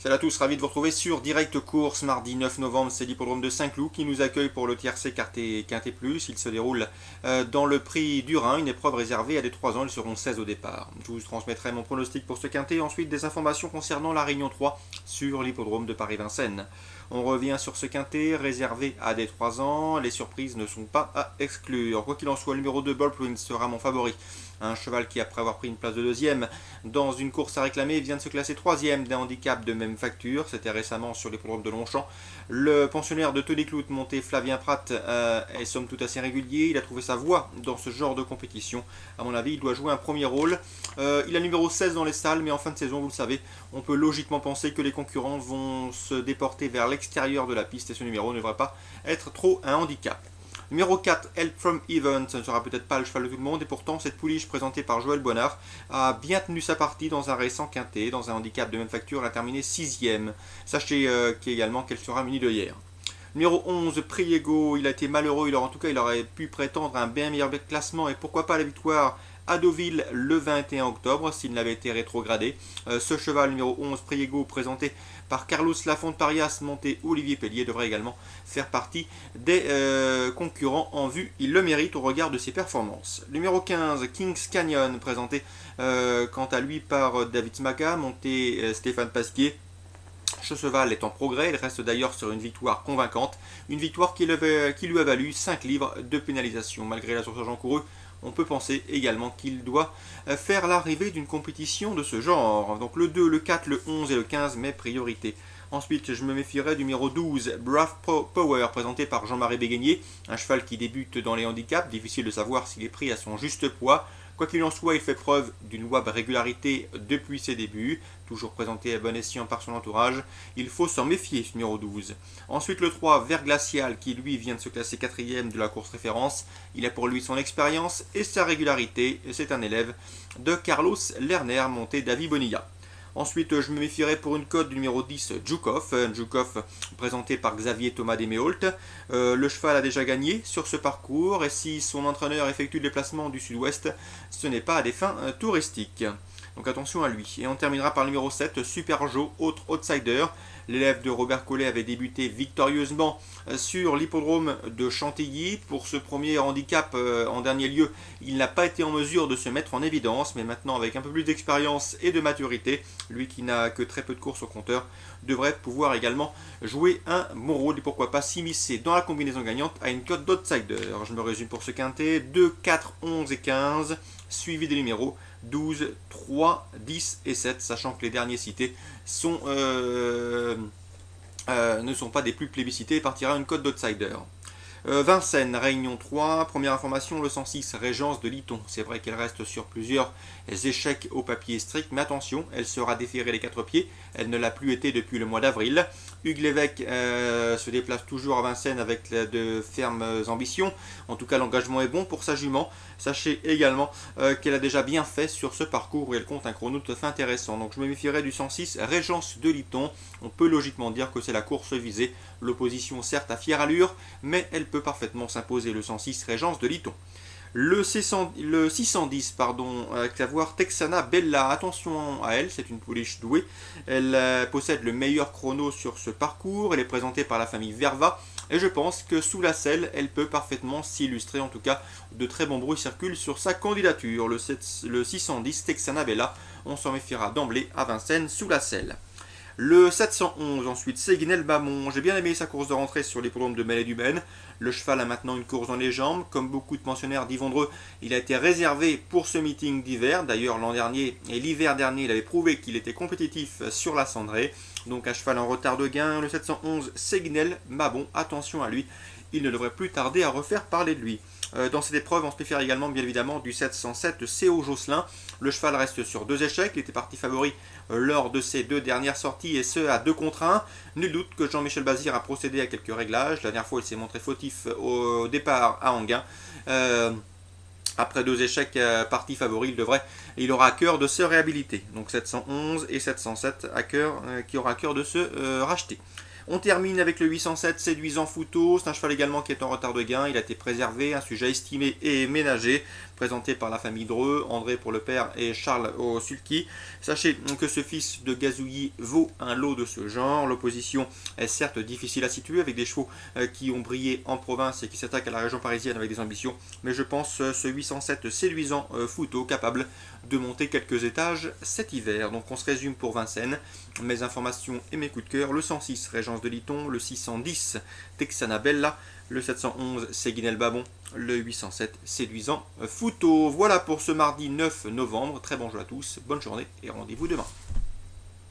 Salut à tous, ravi de vous retrouver sur Direct Course, mardi 9 novembre, c'est l'hippodrome de Saint-Cloud qui nous accueille pour le tiercé Quintet Plus. Il se déroule dans le prix du Rhin, une épreuve réservée à des 3 ans, ils seront 16 au départ. Je vous transmettrai mon pronostic pour ce quintet, ensuite des informations concernant la Réunion 3 sur l'hippodrome de Paris-Vincennes. On revient sur ce quintet réservé à des 3 ans, les surprises ne sont pas à exclure. Quoi qu'il en soit, le numéro 2, Ballplume sera mon favori. Un cheval qui, après avoir pris une place de deuxième dans une course à réclamer, vient de se classer troisième d'un handicap de même facture. C'était récemment sur l'hippodrome de Longchamp. Le pensionnaire de Tony Clout, monté Flavien Pratt, est somme toute assez régulier. Il a trouvé sa voie dans ce genre de compétition. À mon avis, il doit jouer un premier rôle. Il a numéro 16 dans les stalles, mais en fin de saison, vous le savez, on peut logiquement penser que les concurrents vont se déporter vers l'extérieur de la piste et ce numéro ne devrait pas être trop un handicap. Numéro 4, Help from Even, ce ne sera peut-être pas le cheval de tout le monde, et pourtant cette pouliche présentée par Joël Bonnard a bien tenu sa partie dans un récent quintet, dans un handicap de même facture, elle a terminé 6ème. Sachez également qu'elle sera munie de hier. Numéro 11, Priego, il a été malheureux, en tout cas il aurait pu prétendre à un bien meilleur classement et pourquoi pas la victoire à Deauville le 21 octobre s'il n'avait été rétrogradé. Ce cheval numéro 11, Priego, présenté par Carlos Lafont-Parias, monté Olivier Pellier, devrait également faire partie des concurrents en vue. Il le mérite au regard de ses performances. Numéro 15, Kings Canyon, présenté quant à lui par David Smaca, monté Stéphane Pasquier. Ce cheval est en progrès, il reste d'ailleurs sur une victoire convaincante, une victoire qui lui a valu 5 livres de pénalisation. Malgré la surcharge encourue, on peut penser également qu'il doit faire l'arrivée d'une compétition de ce genre. Donc le 2, le 4, le 11 et le 15, mes priorités. Ensuite, je me méfierai du numéro 12, Brave Power, présenté par Jean-Marie Béguigné, un cheval qui débute dans les handicaps, difficile de savoir s'il est pris à son juste poids. Quoi qu'il en soit, il fait preuve d'une louable régularité depuis ses débuts, toujours présenté à bon escient par son entourage. Il faut s'en méfier, ce numéro 12. Ensuite, le 3, Vert Glacial, qui lui vient de se classer 4ème de la course référence. Il a pour lui son expérience et sa régularité. C'est un élève de Carlos Lerner, monté David Bonilla. Ensuite, je me méfierai pour une cote du numéro 10, Djoukov. Djoukov, présenté par Xavier Thomas Desméault. Le cheval a déjà gagné sur ce parcours et si son entraîneur effectue le déplacement du sud-ouest, ce n'est pas à des fins touristiques. Donc attention à lui. Et on terminera par le numéro 7, Super Joe, autre outsider. L'élève de Robert Collet avait débuté victorieusement sur l'hippodrome de Chantilly. Pour ce premier handicap, en dernier lieu, il n'a pas été en mesure de se mettre en évidence, mais maintenant avec un peu plus d'expérience et de maturité, lui qui n'a que très peu de courses au compteur, devrait pouvoir également jouer un bon rôle et pourquoi pas s'immiscer dans la combinaison gagnante à une cote d'outsider. Je me résume pour ce quintet, 2, 4, 11 et 15, suivi des numéros 12, 3, 10 et 7, sachant que les derniers cités ne sont pas des plus plébiscités et partira une cote d'outsider. Vincennes, Réunion 3, première information, le 106, Régence de Liton. C'est vrai qu'elle reste sur plusieurs échecs au papier strict, mais attention, elle sera déférée les 4 pieds, elle ne l'a plus été depuis le mois d'avril. Hugues Lévesque se déplace toujours à Vincennes avec de fermes ambitions, en tout cas l'engagement est bon pour sa jument. Sachez également qu'elle a déjà bien fait sur ce parcours où elle compte un chrono tout à fait intéressant. Donc je me méfierai du 106, Régence de Liton. On peut logiquement dire que c'est la course visée, l'opposition certes à fière allure, mais elle peut parfaitement s'imposer, le 106 Régence de Liton. Le 610, avec la voire Texana Bella, attention à elle, c'est une pouliche douée. Elle possède le meilleur chrono sur ce parcours, elle est présentée par la famille Verva. Et je pense que sous la selle, elle peut parfaitement s'illustrer, en tout cas de très bons bruits circulent sur sa candidature. Le 610 Texana Bella, on s'en méfiera d'emblée à Vincennes sous la selle. Le 711 ensuite, Séguinel Bamon. J'ai bien aimé sa course de rentrée sur l'hippodrome de Melay-du-Maine. Le cheval a maintenant une course dans les jambes. Comme beaucoup de pensionnaires d'Yvondreux, il a été réservé pour ce meeting d'hiver. D'ailleurs, l'an dernier et l'hiver dernier, il avait prouvé qu'il était compétitif sur la cendrée. Donc un cheval en retard de gain. Le 711, Séguinel Bamon. Attention à lui, il ne devrait plus tarder à refaire parler de lui. Dans cette épreuve, on se préfère également bien évidemment du 707 de C.O. Josselin. Le cheval reste sur 2 échecs, il était parti favori lors de ses 2 dernières sorties et ce à 2 contre 1. Nul doute que Jean-Michel Bazir a procédé à quelques réglages. La dernière fois, il s'est montré fautif au départ à Anguin. Après 2 échecs parti favori, il aura à cœur de se réhabiliter. Donc 711 et 707 qui aura à cœur de se racheter. On termine avec le 807 Séduisant Fouto. C'est un cheval également qui est en retard de gain. Il a été préservé, un sujet estimé et ménagé, présenté par la famille Dreux, André pour le père et Charles au sulky. Sachez que ce fils de Gazouillis vaut un lot de ce genre. L'opposition est certes difficile à situer avec des chevaux qui ont brillé en province et qui s'attaquent à la région parisienne avec des ambitions, mais je pense ce 807 Séduisant Fouto capable de monter quelques étages cet hiver. Donc on se résume pour Vincennes, mes informations et mes coups de cœur: le 106 Régence de Liton, le 610 Texana Bella, le 711 Séguinel Babon, le 807 Séduisant Fouto. Voilà pour ce mardi 9 novembre, très bon jeu à tous, bonne journée et rendez-vous demain.